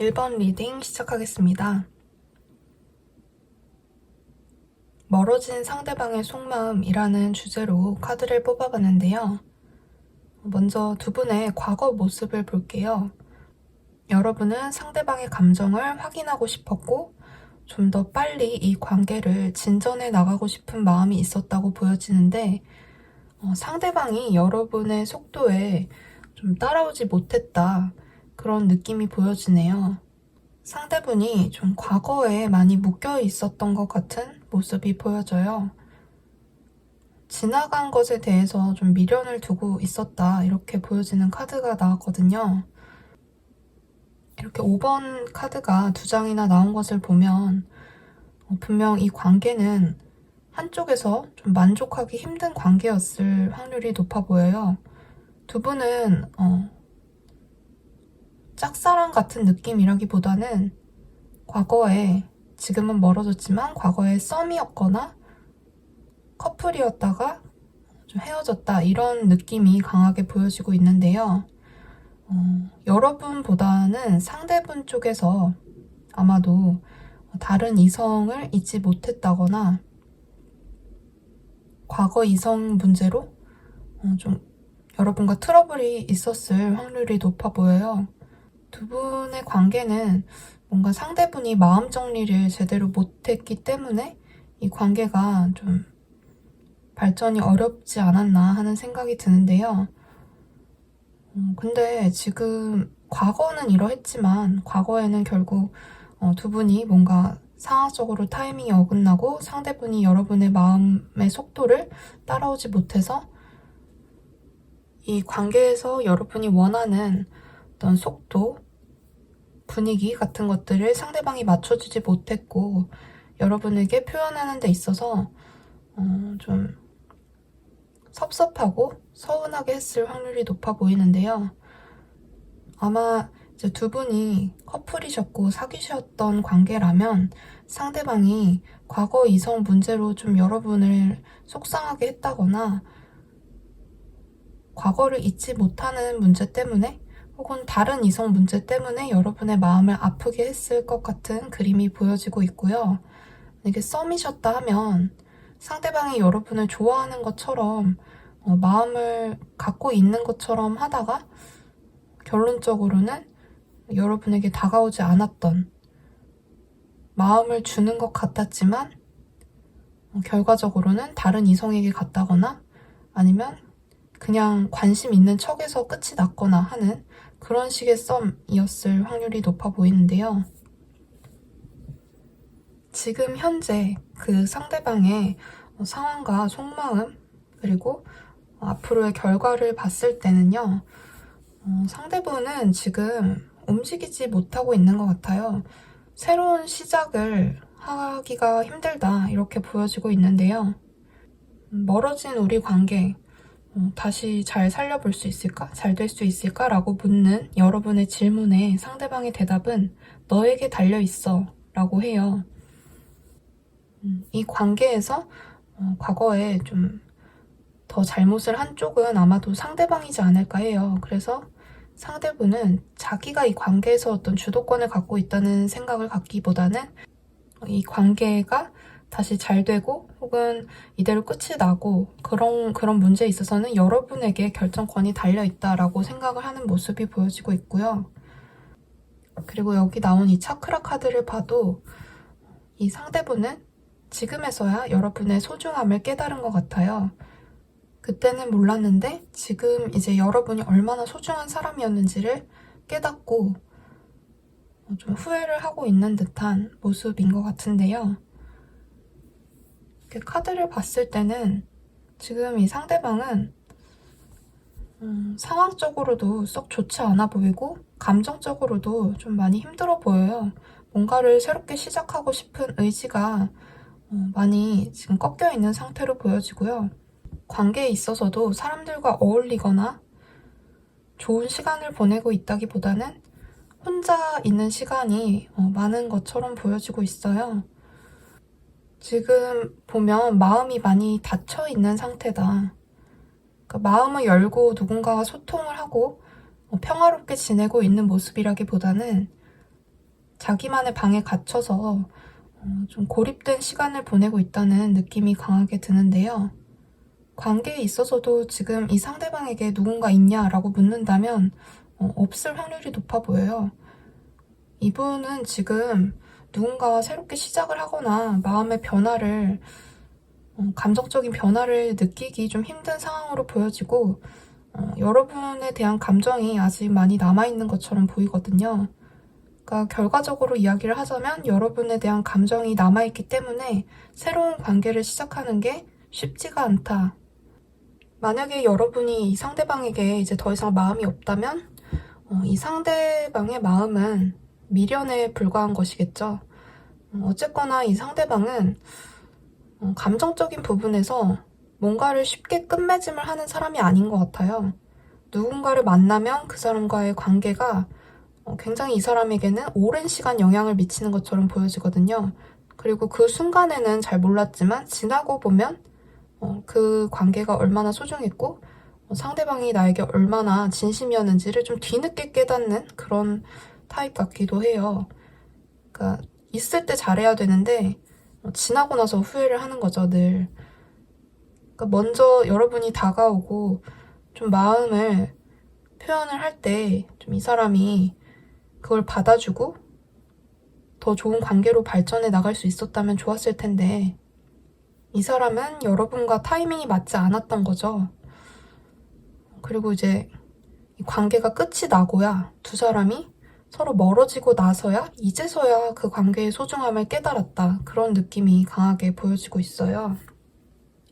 1번 리딩 시작하겠습니다. 멀어진 상대방의 속마음이라는 주제로 카드를 뽑아봤는데요. 먼저 두 분의 과거 모습을 볼게요. 여러분은 상대방의 감정을 확인하고 싶었고 좀 더 빨리 이 관계를 진전해 나가고 싶은 마음이 있었다고 보여지는데 상대방이 여러분의 속도에 좀 따라오지 못했다, 그런 느낌이 보여지네요. 상대분이 좀 과거에 많이 묶여 있었던 것 같은 모습이 보여져요. 지나간 것에 대해서 좀 미련을 두고 있었다, 이렇게 보여지는 카드가 나왔거든요. 이렇게 5번 카드가 2장이나 나온 것을 보면 분명 이 관계는 한쪽에서 좀 만족하기 힘든 관계였을 확률이 높아 보여요. 두 분은 짝사랑 같은 느낌이라기보다는 과거에, 지금은 멀어졌지만 과거에 썸이었거나 커플이었다가 좀 헤어졌다, 이런 느낌이 강하게 보여지고 있는데요. 여러분보다는 상대분 쪽에서 아마도 다른 이성을 잊지 못했다거나 과거 이성 문제로 좀 여러분과 트러블이 있었을 확률이 높아 보여요. 두 분의 관계는 뭔가 상대분이 마음 정리를 제대로 못했기 때문에 이 관계가 좀 발전이 어렵지 않았나 하는 생각이 드는데요. 근데 지금 과거는 이러했지만 과거에는 결국 두 분이 뭔가 상황적으로 타이밍이 어긋나고 상대분이 여러분의 마음의 속도를 따라오지 못해서 이 관계에서 여러분이 원하는 어떤 속도, 분위기 같은 것들을 상대방이 맞춰주지 못했고 여러분에게 표현하는 데 있어서 좀 섭섭하고 서운하게 했을 확률이 높아 보이는데요. 아마 이제 두 분이 커플이셨고 사귀셨던 관계라면 상대방이 과거 이성 문제로 좀 여러분을 속상하게 했다거나 과거를 잊지 못하는 문제 때문에 혹은 다른 이성 문제 때문에 여러분의 마음을 아프게 했을 것 같은 그림이 보여지고 있고요. 이게 썸이셨다 하면 상대방이 여러분을 좋아하는 것처럼 마음을 갖고 있는 것처럼 하다가 결론적으로는 여러분에게 다가오지 않았던, 마음을 주는 것 같았지만 결과적으로는 다른 이성에게 갔다거나 아니면 그냥 관심 있는 척에서 끝이 났거나 하는 그런 식의 썸이었을 확률이 높아 보이는데요. 지금 현재 그 상대방의 상황과 속마음, 그리고 앞으로의 결과를 봤을 때는요, 상대분은 지금 움직이지 못하고 있는 것 같아요. 새로운 시작을 하기가 힘들다, 이렇게 보여지고 있는데요. 멀어진 우리 관계, 다시 잘 살려볼 수 있을까? 잘 될 수 있을까? 라고 묻는 여러분의 질문에 상대방의 대답은 너에게 달려있어 라고 해요. 이 관계에서 과거에 좀 더 잘못을 한 쪽은 아마도 상대방이지 않을까 해요. 그래서 상대분은 자기가 이 관계에서 어떤 주도권을 갖고 있다는 생각을 갖기보다는 이 관계가 다시 잘 되고 혹은 이대로 끝이 나고 그런 문제에 있어서는 여러분에게 결정권이 달려있다라고 생각을 하는 모습이 보여지고 있고요. 그리고 여기 나온 이 차크라 카드를 봐도 이 상대분은 지금에서야 여러분의 소중함을 깨달은 것 같아요. 그때는 몰랐는데 지금 이제 여러분이 얼마나 소중한 사람이었는지를 깨닫고 좀 후회를 하고 있는 듯한 모습인 것 같은데요. 이렇게 카드를 봤을 때는 지금 이 상대방은 상황적으로도 썩 좋지 않아 보이고 감정적으로도 좀 많이 힘들어 보여요. 뭔가를 새롭게 시작하고 싶은 의지가 많이 지금 꺾여 있는 상태로 보여지고요. 관계에 있어서도 사람들과 어울리거나 좋은 시간을 보내고 있다기보다는 혼자 있는 시간이 많은 것처럼 보여지고 있어요. 지금 보면 마음이 많이 닫혀 있는 상태다. 그러니까 마음을 열고 누군가와 소통을 하고 평화롭게 지내고 있는 모습이라기보다는 자기만의 방에 갇혀서 좀 고립된 시간을 보내고 있다는 느낌이 강하게 드는데요. 관계에 있어서도 지금 이 상대방에게 누군가 있냐라고 묻는다면 없을 확률이 높아 보여요. 이분은 지금 누군가와 새롭게 시작을 하거나 마음의 변화를 감정적인 변화를 느끼기 좀 힘든 상황으로 보여지고 여러분에 대한 감정이 아직 많이 남아있는 것처럼 보이거든요. 그러니까 결과적으로 이야기를 하자면 여러분에 대한 감정이 남아있기 때문에 새로운 관계를 시작하는 게 쉽지가 않다. 만약에 여러분이 이 상대방에게 이제 더 이상 마음이 없다면 이 상대방의 마음은 미련에 불과한 것이겠죠. 어쨌거나 이 상대방은 감정적인 부분에서 뭔가를 쉽게 끝맺음을 하는 사람이 아닌 것 같아요. 누군가를 만나면 그 사람과의 관계가 굉장히 이 사람에게는 오랜 시간 영향을 미치는 것처럼 보여지거든요. 그리고 그 순간에는 잘 몰랐지만 지나고 보면 그 관계가 얼마나 소중했고 상대방이 나에게 얼마나 진심이었는지를 좀 뒤늦게 깨닫는 그런 타입 같기도 해요. 그러니까 있을 때 잘해야 되는데 지나고 나서 후회를 하는 거죠, 늘. 그러니까 먼저 여러분이 다가오고 좀 마음을 표현을 할 때 좀 이 사람이 그걸 받아주고 더 좋은 관계로 발전해 나갈 수 있었다면 좋았을 텐데 이 사람은 여러분과 타이밍이 맞지 않았던 거죠. 그리고 이제 이 관계가 끝이 나고야 두 사람이 서로 멀어지고 나서야 이제서야 그 관계의 소중함을 깨달았다. 그런 느낌이 강하게 보여지고 있어요.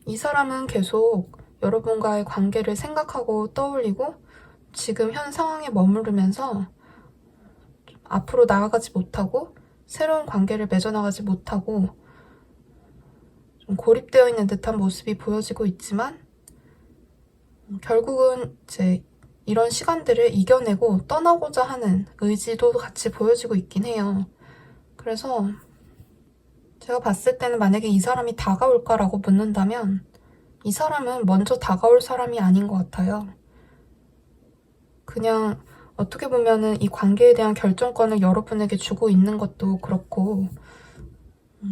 이 사람은 계속 여러분과의 관계를 생각하고 떠올리고 지금 현 상황에 머무르면서 앞으로 나아가지 못하고 새로운 관계를 맺어나가지 못하고 좀 고립되어 있는 듯한 모습이 보여지고 있지만 결국은 이제 이런 시간들을 이겨내고 떠나고자 하는 의지도 같이 보여지고 있긴 해요. 그래서 제가 봤을 때는 만약에 이 사람이 다가올까라고 묻는다면 이 사람은 먼저 다가올 사람이 아닌 것 같아요. 그냥 어떻게 보면은 이 관계에 대한 결정권을 여러분에게 주고 있는 것도 그렇고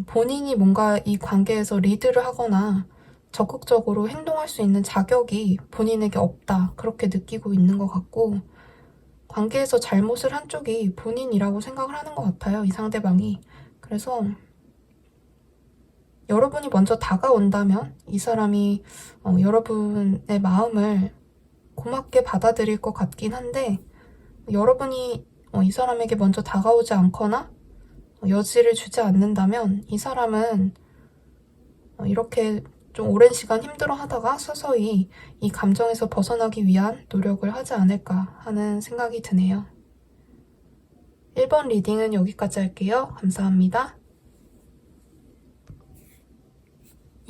본인이 뭔가 이 관계에서 리드를 하거나 적극적으로 행동할 수 있는 자격이 본인에게 없다. 그렇게 느끼고 있는 것 같고 관계에서 잘못을 한 쪽이 본인이라고 생각을 하는 것 같아요. 이 상대방이. 그래서 여러분이 먼저 다가온다면 이 사람이 여러분의 마음을 고맙게 받아들일 것 같긴 한데 여러분이 이 사람에게 먼저 다가오지 않거나 여지를 주지 않는다면 이 사람은 이렇게 좀 오랜 시간 힘들어 하다가 서서히 이 감정에서 벗어나기 위한 노력을 하지 않을까 하는 생각이 드네요. 1번 리딩은 여기까지 할게요. 감사합니다.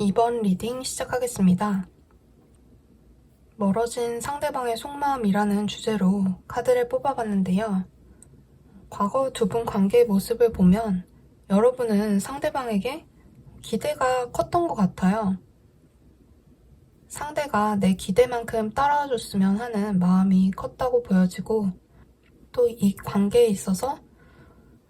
2번 리딩 시작하겠습니다. 멀어진 상대방의 속마음이라는 주제로 카드를 뽑아봤는데요. 과거 두 분 관계의 모습을 보면 여러분은 상대방에게 기대가 컸던 것 같아요. 상대가 내 기대만큼 따라와줬으면 하는 마음이 컸다고 보여지고 또 이 관계에 있어서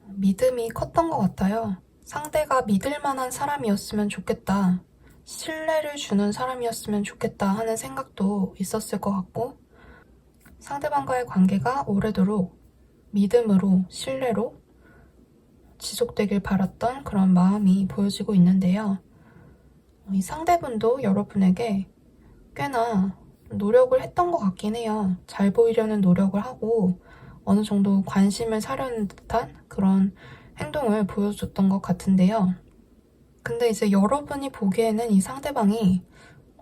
믿음이 컸던 것 같아요. 상대가 믿을 만한 사람이었으면 좋겠다. 신뢰를 주는 사람이었으면 좋겠다 하는 생각도 있었을 것 같고 상대방과의 관계가 오래도록 믿음으로 신뢰로 지속되길 바랐던 그런 마음이 보여지고 있는데요. 이 상대분도 여러분에게 꽤나 노력을 했던 것 같긴 해요. 잘 보이려는 노력을 하고 어느 정도 관심을 사려는 듯한 그런 행동을 보여줬던 것 같은데요. 근데 이제 여러분이 보기에는 이 상대방이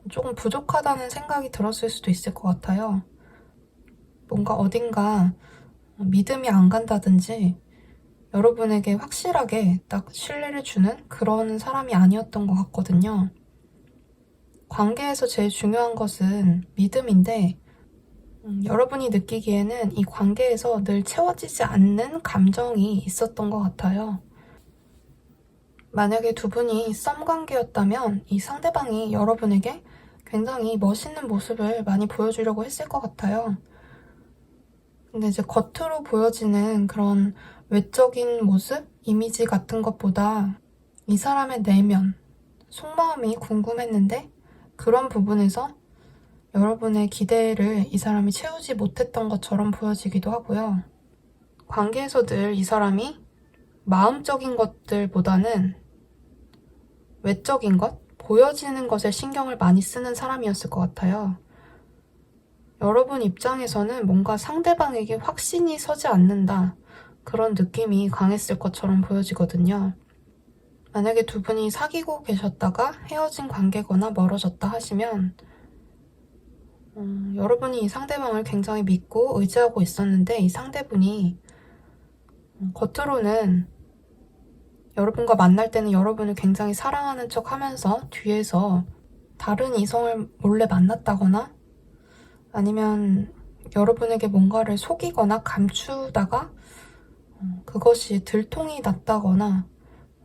조금 부족하다는 생각이 들었을 수도 있을 것 같아요. 뭔가 어딘가 믿음이 안 간다든지 여러분에게 확실하게 딱 신뢰를 주는 그런 사람이 아니었던 것 같거든요. 관계에서 제일 중요한 것은 믿음인데 여러분이 느끼기에는 이 관계에서 늘 채워지지 않는 감정이 있었던 것 같아요. 만약에 두 분이 썸 관계였다면 이 상대방이 여러분에게 굉장히 멋있는 모습을 많이 보여주려고 했을 것 같아요. 근데 이제 겉으로 보여지는 그런 외적인 모습, 이미지 같은 것보다 이 사람의 내면, 속마음이 궁금했는데 그런 부분에서 여러분의 기대를 이 사람이 채우지 못했던 것처럼 보여지기도 하고요. 관계에서 늘 이 사람이 마음적인 것들보다는 외적인 것, 보여지는 것에 신경을 많이 쓰는 사람이었을 것 같아요. 여러분 입장에서는 뭔가 상대방에게 확신이 서지 않는다. 그런 느낌이 강했을 것처럼 보여지거든요. 만약에 두 분이 사귀고 계셨다가 헤어진 관계거나 멀어졌다 하시면 여러분이 이 상대방을 굉장히 믿고 의지하고 있었는데 이 상대분이 겉으로는 여러분과 만날 때는 여러분을 굉장히 사랑하는 척 하면서 뒤에서 다른 이성을 몰래 만났다거나 아니면 여러분에게 뭔가를 속이거나 감추다가 그것이 들통이 났다거나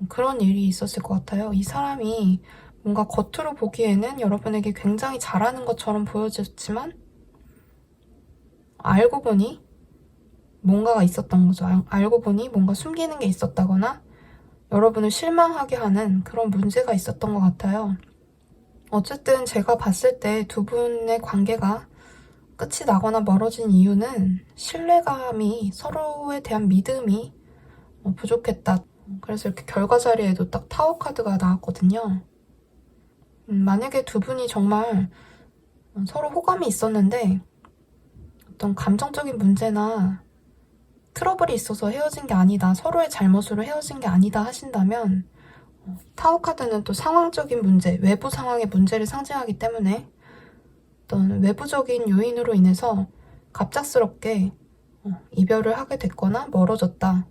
그런 일이 있었을 것 같아요. 이 사람이 뭔가 겉으로 보기에는 여러분에게 굉장히 잘하는 것처럼 보여졌지만 알고 보니 뭔가가 있었던 거죠. 알고 보니 뭔가 숨기는 게 있었다거나 여러분을 실망하게 하는 그런 문제가 있었던 것 같아요. 어쨌든 제가 봤을 때 두 분의 관계가 끝이 나거나 멀어진 이유는 신뢰감이 서로에 대한 믿음이 부족했다. 그래서 이렇게 결과 자리에도 딱 타워 카드가 나왔거든요. 만약에 두 분이 정말 서로 호감이 있었는데 어떤 감정적인 문제나 트러블이 있어서 헤어진 게 아니다, 서로의 잘못으로 헤어진 게 아니다 하신다면 타워 카드는 또 상황적인 문제, 외부 상황의 문제를 상징하기 때문에 어떤 외부적인 요인으로 인해서 갑작스럽게 이별을 하게 됐거나 멀어졌다.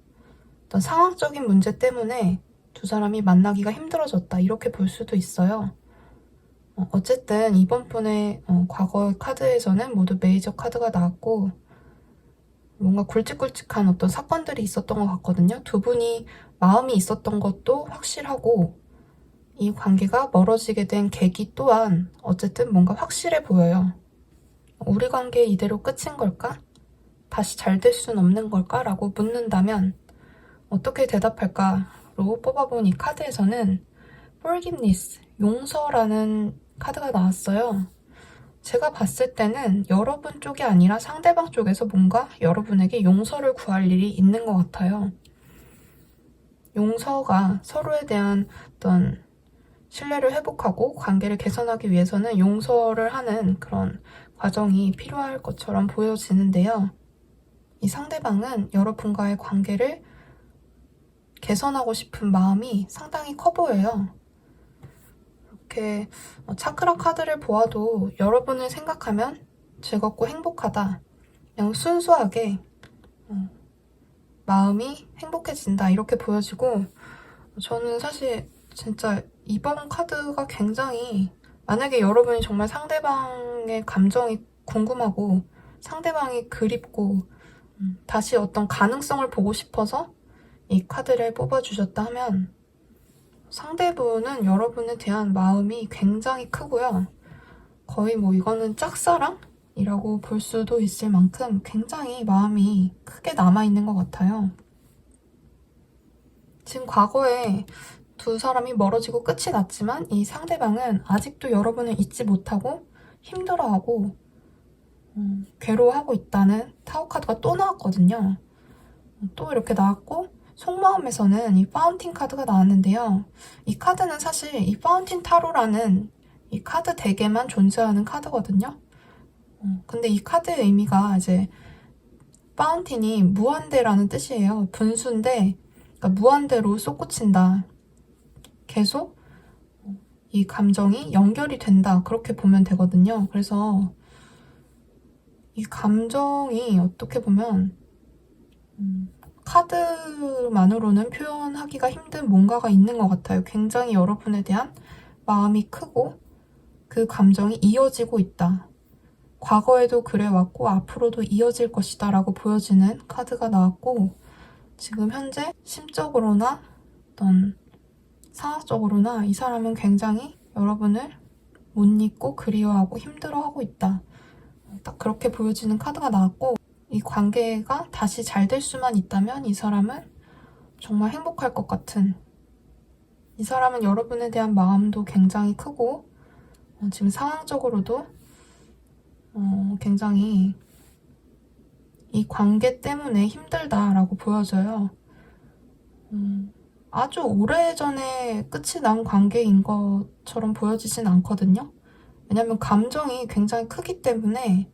어떤 상황적인 문제 때문에 두 사람이 만나기가 힘들어졌다. 이렇게 볼 수도 있어요. 어쨌든 이번 분의 과거 카드에서는 모두 메이저 카드가 나왔고 뭔가 굵직굵직한 어떤 사건들이 있었던 것 같거든요. 두 분이 마음이 있었던 것도 확실하고 이 관계가 멀어지게 된 계기 또한 어쨌든 뭔가 확실해 보여요. 우리 관계 이대로 끝인 걸까? 다시 잘 될 순 없는 걸까? 라고 묻는다면 어떻게 대답할까로 뽑아본 이 카드에서는 forgiveness, 용서라는 카드가 나왔어요. 제가 봤을 때는 여러분 쪽이 아니라 상대방 쪽에서 뭔가 여러분에게 용서를 구할 일이 있는 것 같아요. 용서가 서로에 대한 어떤 신뢰를 회복하고 관계를 개선하기 위해서는 용서를 하는 그런 과정이 필요할 것처럼 보여지는데요. 이 상대방은 여러분과의 관계를 개선하고 싶은 마음이 상당히 커 보여요. 이렇게 차크라 카드를 보아도 여러분을 생각하면 즐겁고 행복하다. 그냥 순수하게 마음이 행복해진다 이렇게 보여지고 저는 사실 진짜 이번 카드가 굉장히 만약에 여러분이 정말 상대방의 감정이 궁금하고 상대방이 그립고 다시 어떤 가능성을 보고 싶어서 이 카드를 뽑아주셨다 하면 상대분은 여러분에 대한 마음이 굉장히 크고요. 거의 뭐 이거는 짝사랑이라고 볼 수도 있을 만큼 굉장히 마음이 크게 남아있는 것 같아요. 지금 과거에 두 사람이 멀어지고 끝이 났지만 이 상대방은 아직도 여러분을 잊지 못하고 힘들어하고 괴로워하고 있다는 타워 카드가 또 나왔거든요. 또 이렇게 나왔고 속마음에서는 이 파운틴 카드가 나왔는데요. 이 카드는 사실 이 파운틴 타로라는 이 카드 덱에만 존재하는 카드거든요. 근데 이 카드의 의미가 이제 파운틴이 무한대라는 뜻이에요. 분수인데, 그러니까 무한대로 솟구친다. 계속 이 감정이 연결이 된다. 그렇게 보면 되거든요. 그래서 이 감정이 어떻게 보면 카드만으로는 표현하기가 힘든 뭔가가 있는 것 같아요. 굉장히 여러분에 대한 마음이 크고 그 감정이 이어지고 있다. 과거에도 그래왔고 앞으로도 이어질 것이다 라고 보여지는 카드가 나왔고, 지금 현재 심적으로나 어떤 상황적으로나 이 사람은 굉장히 여러분을 못 잊고 그리워하고 힘들어하고 있다. 딱 그렇게 보여지는 카드가 나왔고, 이 관계가 다시 잘 될 수만 있다면 이 사람은 정말 행복할 것 같은, 이 사람은 여러분에 대한 마음도 굉장히 크고 지금 상황적으로도 굉장히 이 관계 때문에 힘들다라고 보여져요. 아주 오래전에 끝이 난 관계인 것처럼 보여지진 않거든요. 왜냐면 감정이 굉장히 크기 때문에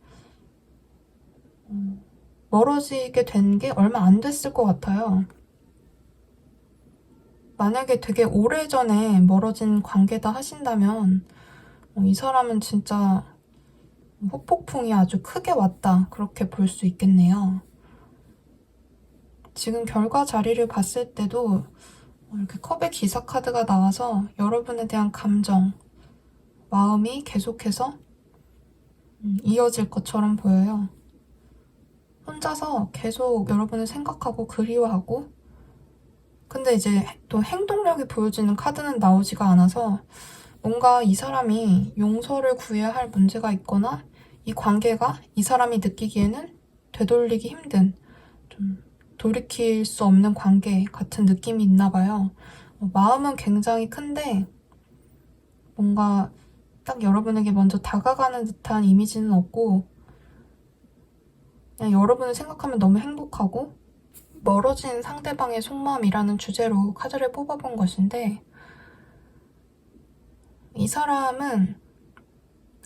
멀어지게 된 게 얼마 안 됐을 것 같아요. 만약에 되게 오래전에 멀어진 관계다 하신다면 이 사람은 진짜 후폭풍이 아주 크게 왔다, 그렇게 볼 수 있겠네요. 지금 결과 자리를 봤을 때도 이렇게 컵의 기사 카드가 나와서 여러분에 대한 감정, 마음이 계속해서 이어질 것처럼 보여요. 혼자서 계속 여러분을 생각하고 그리워하고, 근데 이제 또 행동력이 보여지는 카드는 나오지가 않아서 뭔가 이 사람이 용서를 구해야 할 문제가 있거나 이 관계가 이 사람이 느끼기에는 되돌리기 힘든, 좀 돌이킬 수 없는 관계 같은 느낌이 있나 봐요. 마음은 굉장히 큰데 뭔가 딱 여러분에게 먼저 다가가는 듯한 이미지는 없고, 그냥 여러분을 생각하면 너무 행복하고, 멀어진 상대방의 속마음이라는 주제로 카드를 뽑아본 것인데, 이 사람은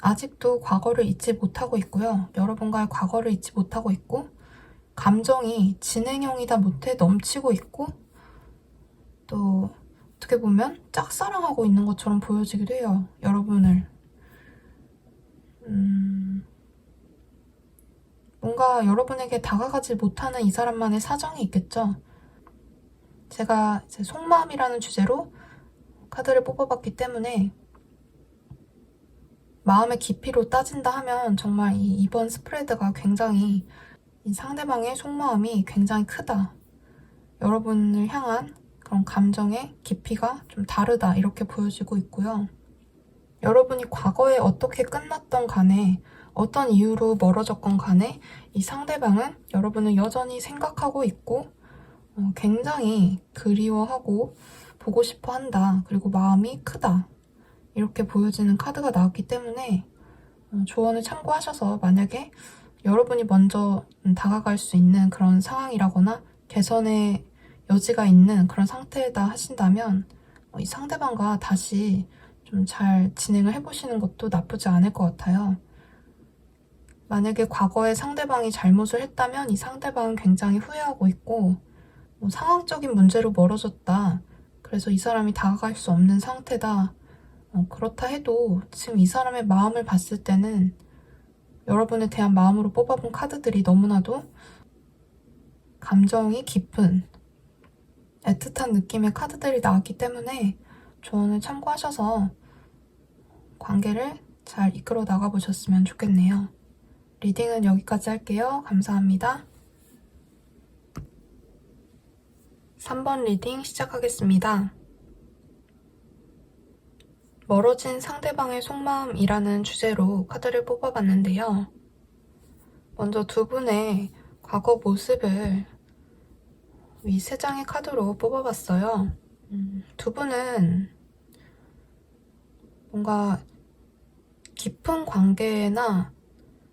아직도 과거를 잊지 못하고 있고요. 여러분과의 과거를 잊지 못하고 있고, 감정이 진행형이다 못해 넘치고 있고, 또 어떻게 보면 짝사랑하고 있는 것처럼 보여지기도 해요. 여러분을. 뭔가 여러분에게 다가가지 못하는 이 사람만의 사정이 있겠죠. 제가 이제 속마음이라는 주제로 카드를 뽑아봤기 때문에 마음의 깊이로 따진다 하면 정말 이번 스프레드가 굉장히 이 상대방의 속마음이 굉장히 크다. 여러분을 향한 그런 감정의 깊이가 좀 다르다, 이렇게 보여지고 있고요. 여러분이 과거에 어떻게 끝났던 간에 어떤 이유로 멀어졌건 간에 이 상대방은 여러분을 여전히 생각하고 있고 굉장히 그리워하고 보고 싶어 한다. 그리고 마음이 크다. 이렇게 보여지는 카드가 나왔기 때문에 조언을 참고하셔서 만약에 여러분이 먼저 다가갈 수 있는 그런 상황이라거나 개선의 여지가 있는 그런 상태다 하신다면 이 상대방과 다시 좀 잘 진행을 해보시는 것도 나쁘지 않을 것 같아요. 만약에 과거에 상대방이 잘못을 했다면 이 상대방은 굉장히 후회하고 있고, 상황적인 문제로 멀어졌다, 그래서 이 사람이 다가갈 수 없는 상태다, 그렇다 해도 지금 이 사람의 마음을 봤을 때는 여러분에 대한 마음으로 뽑아본 카드들이 너무나도 감정이 깊은 애틋한 느낌의 카드들이 나왔기 때문에 조언을 참고하셔서 관계를 잘 이끌어 나가보셨으면 좋겠네요. 리딩은 여기까지 할게요. 감사합니다. 3번 리딩 시작하겠습니다. 멀어진 상대방의 속마음이라는 주제로 카드를 뽑아봤는데요. 먼저 두 분의 과거 모습을 이 세 장의 카드로 뽑아봤어요. 두 분은 뭔가 깊은 관계나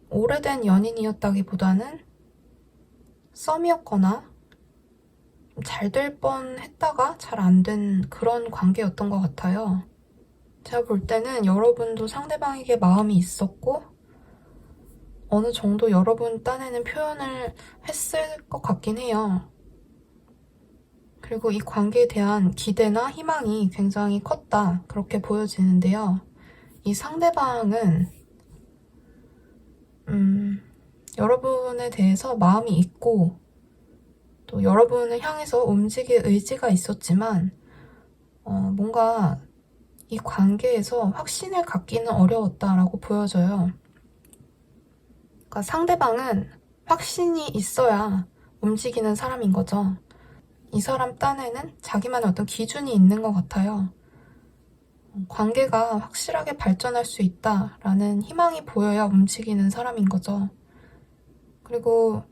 오래된 연인이었다기보다는 썸이었거나 잘 될 뻔 했다가 잘 안 된 그런 관계였던 것 같아요. 제가 볼 때는 여러분도 상대방에게 마음이 있었고 어느 정도 여러분 딴에는 표현을 했을 것 같긴 해요. 그리고 이 관계에 대한 기대나 희망이 굉장히 컸다, 그렇게 보여지는데요. 이 상대방은 여러분에 대해서 마음이 있고 또 여러분을 향해서 움직일 의지가 있었지만 뭔가 이 관계에서 확신을 갖기는 어려웠다라고 보여져요. 그러니까 상대방은 확신이 있어야 움직이는 사람인 거죠. 이 사람 딴에는 자기만의 어떤 기준이 있는 것 같아요. 관계가 확실하게 발전할 수 있다라는 희망이 보여야 움직이는 사람인 거죠. 그리고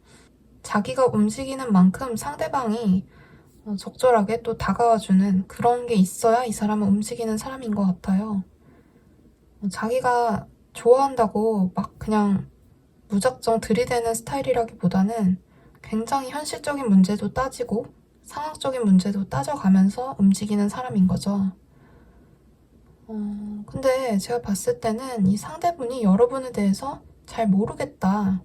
자기가 움직이는 만큼 상대방이 적절하게 또 다가와주는 그런 게 있어야 이 사람은 움직이는 사람인 것 같아요. 자기가 좋아한다고 막 그냥 무작정 들이대는 스타일이라기보다는 굉장히 현실적인 문제도 따지고 상황적인 문제도 따져가면서 움직이는 사람인 거죠. 근데 제가 봤을 때는 이 상대분이 여러분에 대해서 잘 모르겠다,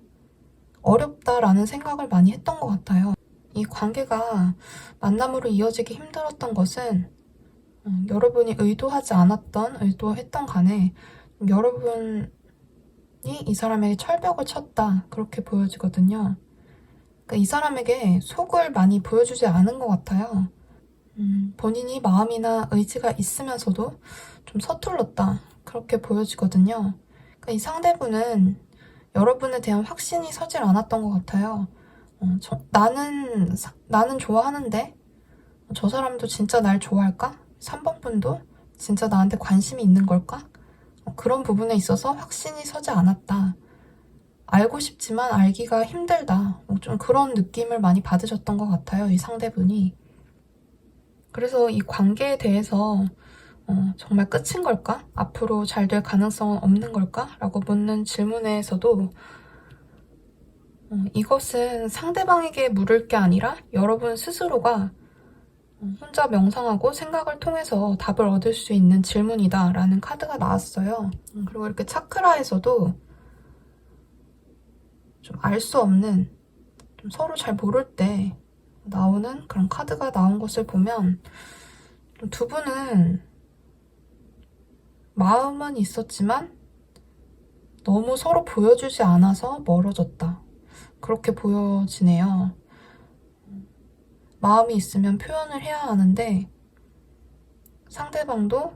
어렵다라는 생각을 많이 했던 것 같아요. 이 관계가 만남으로 이어지기 힘들었던 것은 여러분이 의도하지 않았던, 의도했던 간에 여러분이 이 사람에게 철벽을 쳤다, 그렇게 보여지거든요. 그러니까 이 사람에게 속을 많이 보여주지 않은 것 같아요. 본인이 마음이나 의지가 있으면서도 좀 서툴렀다, 그렇게 보여지거든요. 그러니까 이 상대분은 여러분에 대한 확신이 서질 않았던 것 같아요. 나는 좋아하는데 저 사람도 진짜 날 좋아할까? 3번 분도 진짜 나한테 관심이 있는 걸까? 그런 부분에 있어서 확신이 서지 않았다. 알고 싶지만 알기가 힘들다. 좀 그런 느낌을 많이 받으셨던 것 같아요, 이 상대분이. 그래서 이 관계에 대해서 정말 끝인 걸까? 앞으로 잘 될 가능성은 없는 걸까? 라고 묻는 질문에서도 이것은 상대방에게 물을 게 아니라 여러분 스스로가 혼자 명상하고 생각을 통해서 답을 얻을 수 있는 질문이다 라는 카드가 나왔어요. 그리고 이렇게 차크라에서도 좀 알 수 없는, 좀 서로 잘 모를 때 나오는 그런 카드가 나온 것을 보면 두 분은 마음은 있었지만 너무 서로 보여주지 않아서 멀어졌다, 그렇게 보여지네요. 마음이 있으면 표현을 해야 하는데 상대방도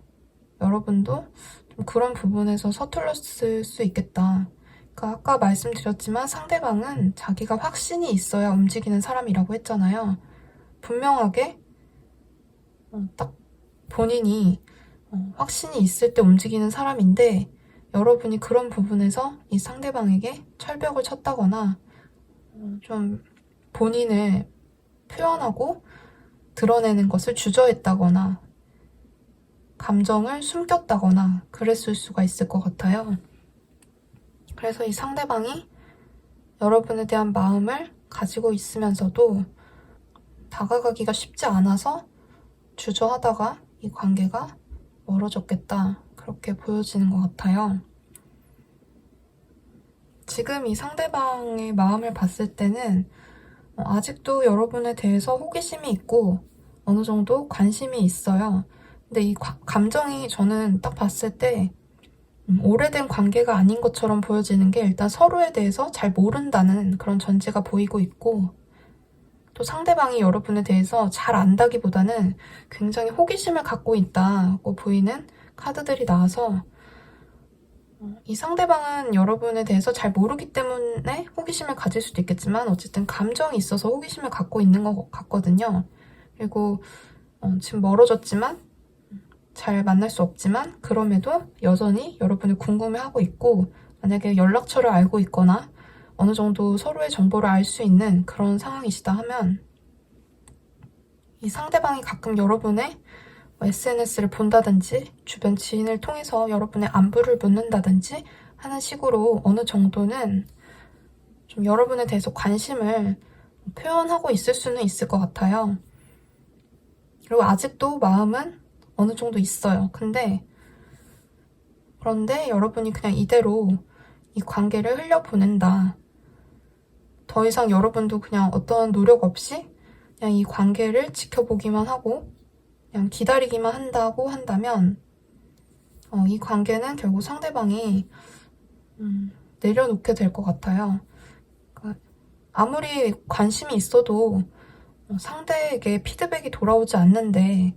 여러분도 좀 그런 부분에서 서툴렀을 수 있겠다. 그러니까 아까 말씀드렸지만 상대방은 자기가 확신이 있어야 움직이는 사람이라고 했잖아요. 분명하게 딱 본인이 확신이 있을 때 움직이는 사람인데 여러분이 그런 부분에서 이 상대방에게 철벽을 쳤다거나 좀 본인을 표현하고 드러내는 것을 주저했다거나 감정을 숨겼다거나 그랬을 수가 있을 것 같아요. 그래서 이 상대방이 여러분에 대한 마음을 가지고 있으면서도 다가가기가 쉽지 않아서 주저하다가 이 관계가 멀어졌겠다, 그렇게 보여지는 것 같아요. 지금 이 상대방의 마음을 봤을 때는 아직도 여러분에 대해서 호기심이 있고 어느 정도 관심이 있어요. 근데 이 감정이 저는 딱 봤을 때 오래된 관계가 아닌 것처럼 보여지는 게 일단 서로에 대해서 잘 모른다는 그런 전제가 보이고 있고 또 상대방이 여러분에 대해서 잘 안다기보다는 굉장히 호기심을 갖고 있다고 보이는 카드들이 나와서 이 상대방은 여러분에 대해서 잘 모르기 때문에 호기심을 가질 수도 있겠지만 어쨌든 감정이 있어서 호기심을 갖고 있는 것 같거든요. 그리고 지금 멀어졌지만 잘 만날 수 없지만 그럼에도 여전히 여러분을 궁금해하고 있고 만약에 연락처를 알고 있거나 어느 정도 서로의 정보를 알 수 있는 그런 상황이시다 하면 이 상대방이 가끔 여러분의 SNS를 본다든지 주변 지인을 통해서 여러분의 안부를 묻는다든지 하는 식으로 어느 정도는 좀 여러분에 대해서 관심을 표현하고 있을 수는 있을 것 같아요. 그리고 아직도 마음은 어느 정도 있어요. 그런데 여러분이 그냥 이대로 이 관계를 흘려보낸다. 더 이상 여러분도 그냥 어떤 노력 없이 그냥 이 관계를 지켜보기만 하고 그냥 기다리기만 한다고 한다면 이 관계는 결국 상대방이 내려놓게 될 것 같아요. 그러니까 아무리 관심이 있어도 상대에게 피드백이 돌아오지 않는데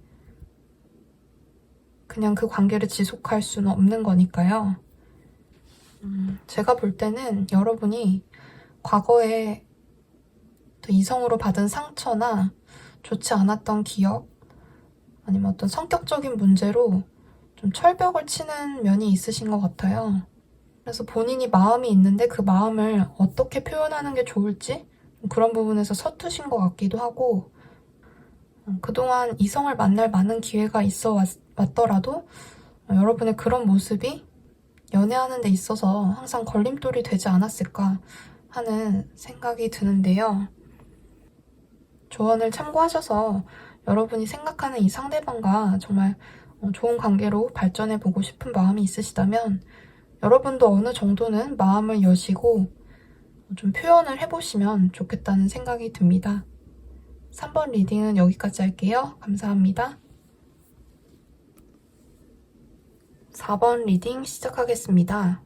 그냥 그 관계를 지속할 수는 없는 거니까요. 제가 볼 때는 여러분이 과거에 또 이성으로 받은 상처나 좋지 않았던 기억 아니면 어떤 성격적인 문제로 좀 철벽을 치는 면이 있으신 것 같아요. 그래서 본인이 마음이 있는데 그 마음을 어떻게 표현하는 게 좋을지 그런 부분에서 서투신 것 같기도 하고 그동안 이성을 만날 많은 기회가 있어 왔더라도 여러분의 그런 모습이 연애하는 데 있어서 항상 걸림돌이 되지 않았을까 하는 생각이 드는데요. 조언을 참고하셔서 여러분이 생각하는 이 상대방과 정말 좋은 관계로 발전해보고 싶은 마음이 있으시다면 여러분도 어느 정도는 마음을 여시고 좀 표현을 해보시면 좋겠다는 생각이 듭니다. 3번 리딩은 여기까지 할게요. 감사합니다. 4번 리딩 시작하겠습니다.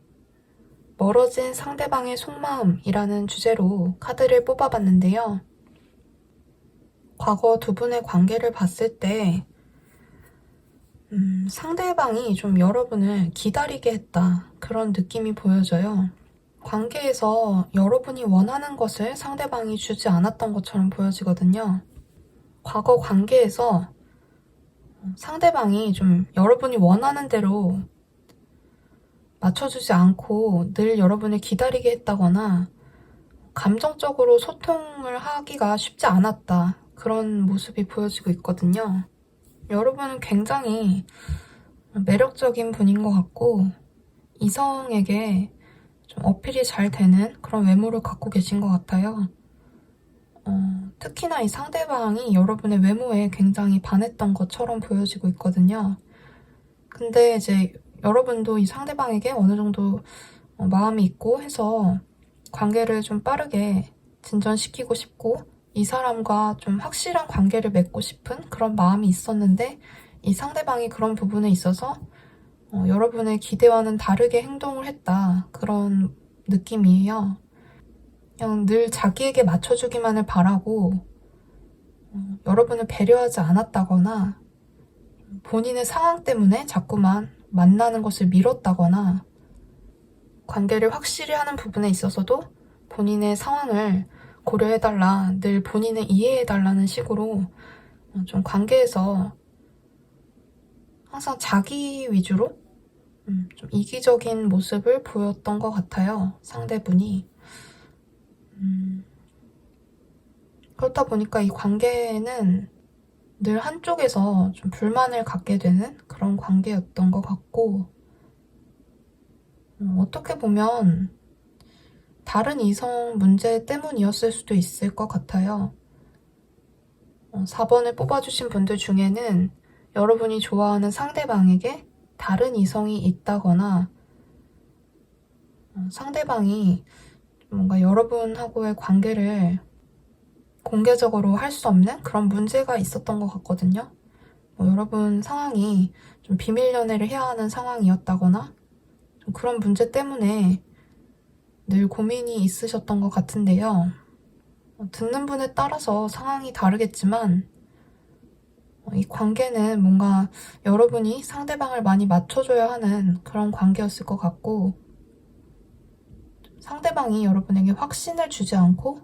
멀어진 상대방의 속마음이라는 주제로 카드를 뽑아봤는데요. 과거 두 분의 관계를 봤을 때 상대방이 좀 여러분을 기다리게 했다. 그런 느낌이 보여져요. 관계에서 여러분이 원하는 것을 상대방이 주지 않았던 것처럼 보여지거든요. 과거 관계에서 상대방이 좀 여러분이 원하는 대로 맞춰주지 않고 늘 여러분을 기다리게 했다거나 감정적으로 소통을 하기가 쉽지 않았다. 그런 모습이 보여지고 있거든요. 여러분은 굉장히 매력적인 분인 것 같고 이성에게 좀 어필이 잘 되는 그런 외모를 갖고 계신 것 같아요. 특히나 이 상대방이 여러분의 외모에 굉장히 반했던 것처럼 보여지고 있거든요. 근데 이제 여러분도 이 상대방에게 어느 정도 마음이 있고 해서 관계를 좀 빠르게 진전시키고 싶고 이 사람과 좀 확실한 관계를 맺고 싶은 그런 마음이 있었는데 이 상대방이 그런 부분에 있어서 여러분의 기대와는 다르게 행동을 했다. 그런 느낌이에요. 그냥 늘 자기에게 맞춰주기만을 바라고 여러분을 배려하지 않았다거나 본인의 상황 때문에 자꾸만 만나는 것을 미뤘다거나 관계를 확실히 하는 부분에 있어서도 본인의 상황을 고려해달라, 늘 본인을 이해해달라는 식으로 좀 관계에서 항상 자기 위주로 좀 이기적인 모습을 보였던 것 같아요. 상대분이. 그렇다 보니까 이 관계는 늘 한쪽에서 좀 불만을 갖게 되는 그런 관계였던 것 같고 어떻게 보면 다른 이성 문제 때문이었을 수도 있을 것 같아요. 4번을 뽑아주신 분들 중에는 여러분이 좋아하는 상대방에게 다른 이성이 있다거나 상대방이 뭔가 여러분하고의 관계를 공개적으로 할 수 없는 그런 문제가 있었던 것 같거든요. 여러분 상황이 좀 비밀 연애를 해야 하는 상황이었다거나 좀 그런 문제 때문에 늘 고민이 있으셨던 것 같은데요. 듣는 분에 따라서 상황이 다르겠지만 이 관계는 뭔가 여러분이 상대방을 많이 맞춰줘야 하는 그런 관계였을 것 같고 상대방이 여러분에게 확신을 주지 않고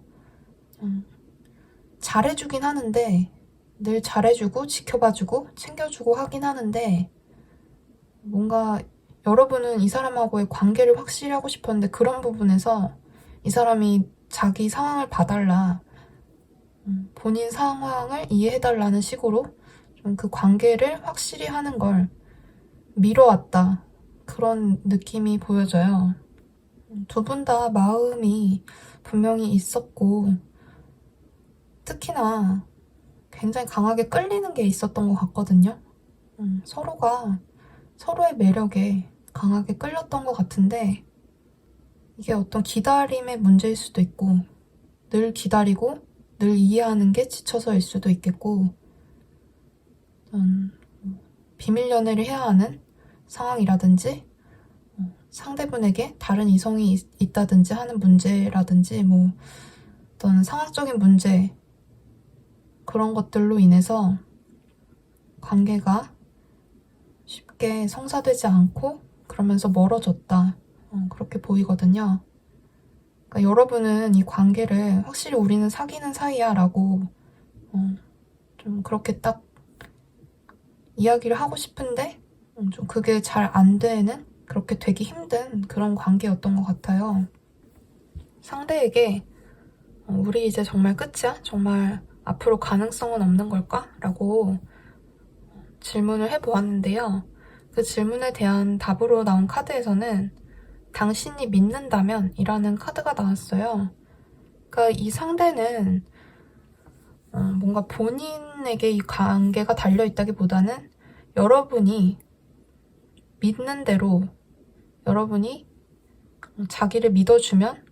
잘해주긴 하는데 늘 잘해주고 지켜봐주고 챙겨주고 하긴 하는데 뭔가 여러분은 이 사람하고의 관계를 확실히 하고 싶었는데 그런 부분에서 이 사람이 자기 상황을 봐달라 본인 상황을 이해해달라는 식으로 좀 그 관계를 확실히 하는 걸 미뤄왔다 그런 느낌이 보여져요. 두 분 다 마음이 분명히 있었고 특히나 굉장히 강하게 끌리는 게 있었던 것 같거든요. 서로가 서로의 매력에 강하게 끌렸던 것 같은데 이게 어떤 기다림의 문제일 수도 있고, 늘 기다리고 늘 이해하는 게 지쳐서일 수도 있겠고, 비밀 연애를 해야 하는 상황이라든지, 상대분에게 다른 이성이 있다든지 하는 문제라든지, 어떤 상황적인 문제, 그런 것들로 인해서 관계가 쉽게 성사되지 않고 그러면서 멀어졌다. 그렇게 보이거든요. 그러니까 여러분은 이 관계를 확실히 우리는 사귀는 사이야 라고 좀 그렇게 딱 이야기를 하고 싶은데 좀 그게 잘 안 되는, 그렇게 되기 힘든 그런 관계였던 것 같아요. 상대에게 우리 이제 정말 끝이야? 정말 앞으로 가능성은 없는 걸까? 라고 질문을 해보았는데요. 그 질문에 대한 답으로 나온 카드에서는 당신이 믿는다면 이라는 카드가 나왔어요. 그러니까 이 상대는 뭔가 본인에게 이 관계가 달려있다기보다는 여러분이 믿는 대로, 여러분이 자기를 믿어주면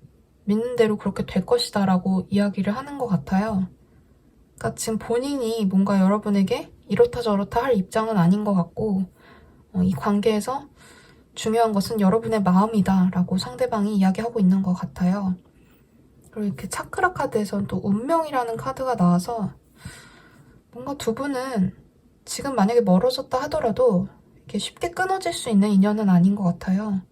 믿는 대로 그렇게 될 것이다 라고 이야기를 하는 것 같아요. 그러니까 지금 본인이 뭔가 여러분에게 이렇다 저렇다 할 입장은 아닌 것 같고, 이 관계에서 중요한 것은 여러분의 마음이다 라고 상대방이 이야기하고 있는 것 같아요. 그리고 이렇게 차크라 카드에서는 또 운명이라는 카드가 나와서 뭔가 두 분은 지금 만약에 멀어졌다 하더라도 이렇게 쉽게 끊어질 수 있는 인연은 아닌 것 같아요.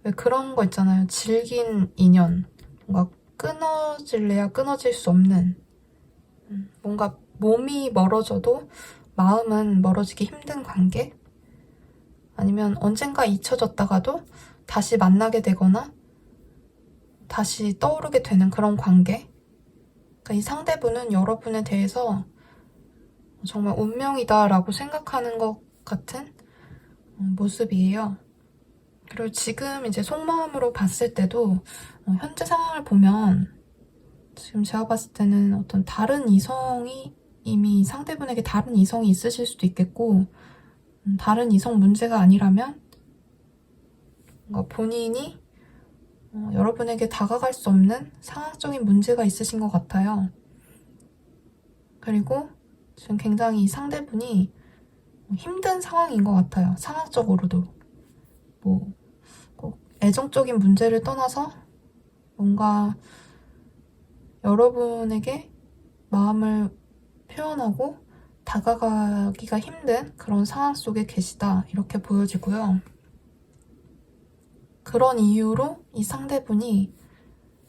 왜 그런 거 있잖아요. 질긴 인연. 뭔가 끊어질래야 끊어질 수 없는, 뭔가 몸이 멀어져도 마음은 멀어지기 힘든 관계? 아니면 언젠가 잊혀졌다가도 다시 만나게 되거나 다시 떠오르게 되는 그런 관계? 그러니까 이 상대분은 여러분에 대해서 정말 운명이다 라고 생각하는 것 같은 모습이에요. 그리고 지금 이제 속마음으로 봤을 때도 현재 상황을 보면 지금 제가 봤을 때는 어떤 다른 이성이, 이미 상대분에게 다른 이성이 있으실 수도 있겠고, 다른 이성 문제가 아니라면 뭔가 본인이 여러분에게 다가갈 수 없는 상황적인 문제가 있으신 것 같아요. 그리고 지금 굉장히 이 상대분이 힘든 상황인 것 같아요. 상황적으로도. 꼭 애정적인 문제를 떠나서 뭔가 여러분에게 마음을 표현하고 다가가기가 힘든 그런 상황 속에 계시다, 이렇게 보여지고요. 그런 이유로 이 상대분이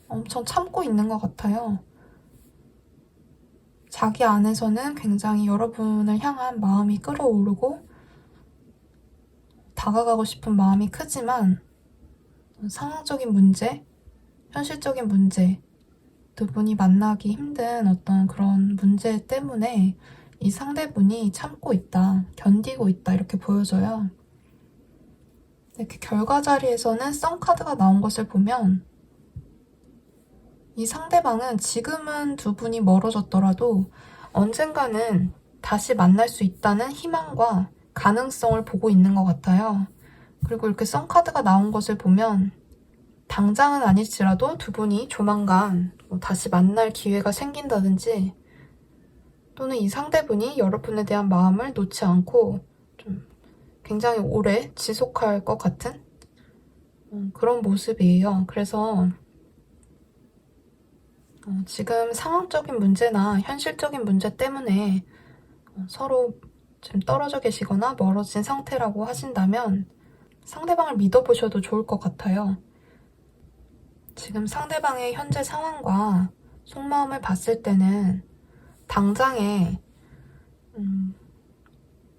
엄청 참고 있는 것 같아요. 자기 안에서는 굉장히 여러분을 향한 마음이 끓어오르고 다가가고 싶은 마음이 크지만 상황적인 문제, 현실적인 문제, 두 분이 만나기 힘든 어떤 그런 문제 때문에 이 상대분이 참고 있다, 견디고 있다, 이렇게 보여져요. 이렇게 결과 자리에서는 썬카드가 나온 것을 보면 이 상대방은 지금은 두 분이 멀어졌더라도 언젠가는 다시 만날 수 있다는 희망과 가능성을 보고 있는 것 같아요. 그리고 이렇게 썬카드가 나온 것을 보면 당장은 아닐지라도 두 분이 조만간 다시 만날 기회가 생긴다든지, 또는 이 상대분이 여러분에 대한 마음을 놓지 않고 좀 굉장히 오래 지속할 것 같은 그런 모습이에요. 그래서 지금 상황적인 문제나 현실적인 문제 때문에 서로 지금 떨어져 계시거나 멀어진 상태라고 하신다면 상대방을 믿어보셔도 좋을 것 같아요. 지금 상대방의 현재 상황과 속마음을 봤을 때는 당장에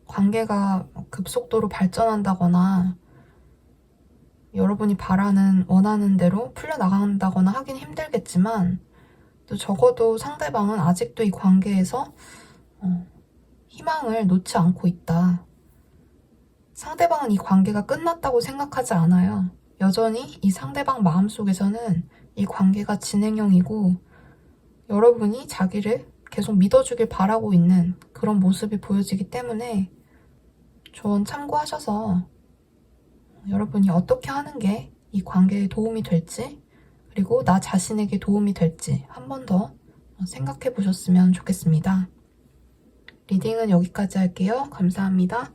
관계가 급속도로 발전한다거나 여러분이 원하는 대로 풀려나간다거나 하긴 힘들겠지만, 또 적어도 상대방은 아직도 이 관계에서 희망을 놓지 않고 있다. 상대방은 이 관계가 끝났다고 생각하지 않아요. 여전히 이 상대방 마음속에서는 이 관계가 진행형이고 여러분이 자기를 계속 믿어주길 바라고 있는 그런 모습이 보여지기 때문에 조언 참고하셔서 여러분이 어떻게 하는 게 이 관계에 도움이 될지, 그리고 나 자신에게 도움이 될지 한 번 더 생각해 보셨으면 좋겠습니다. 리딩은 여기까지 할게요. 감사합니다.